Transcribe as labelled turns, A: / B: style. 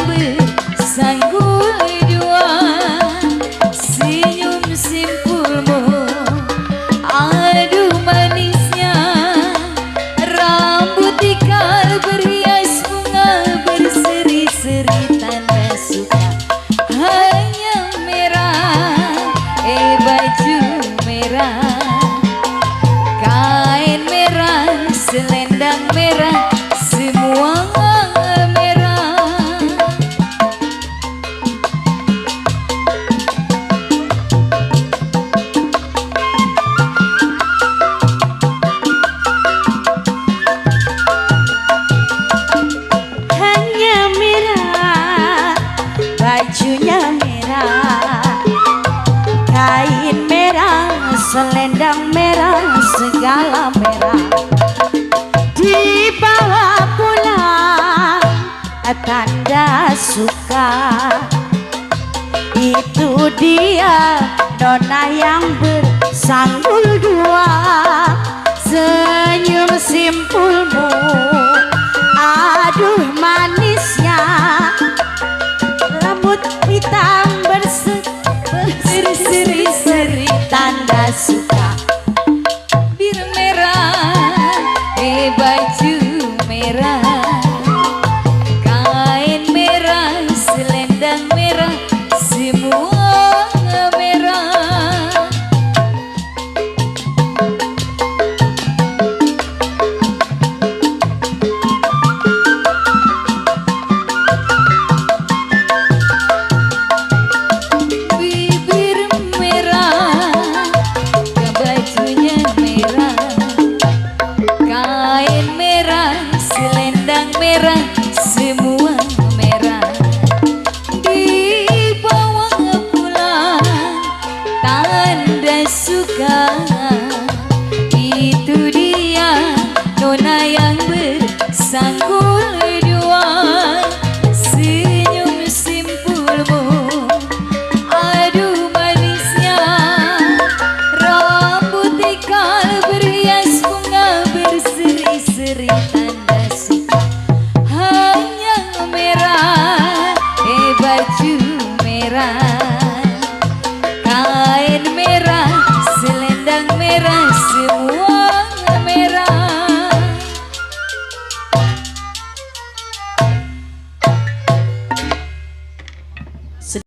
A: bersanggul dua, senyum simpulmu aduh manisnya, rambut ikal berhias bunga berseri-seri tanda suka. Hanya merah, baju merah, kain merah, selendang merah, semua merah.
B: Hanya merah, bajunya merah, kain merah, selendang merah, segala merah. Dibawa pulang tanda suka, itu dia nona yang bersanggul dua, senyum simpulmu aduh manisnya,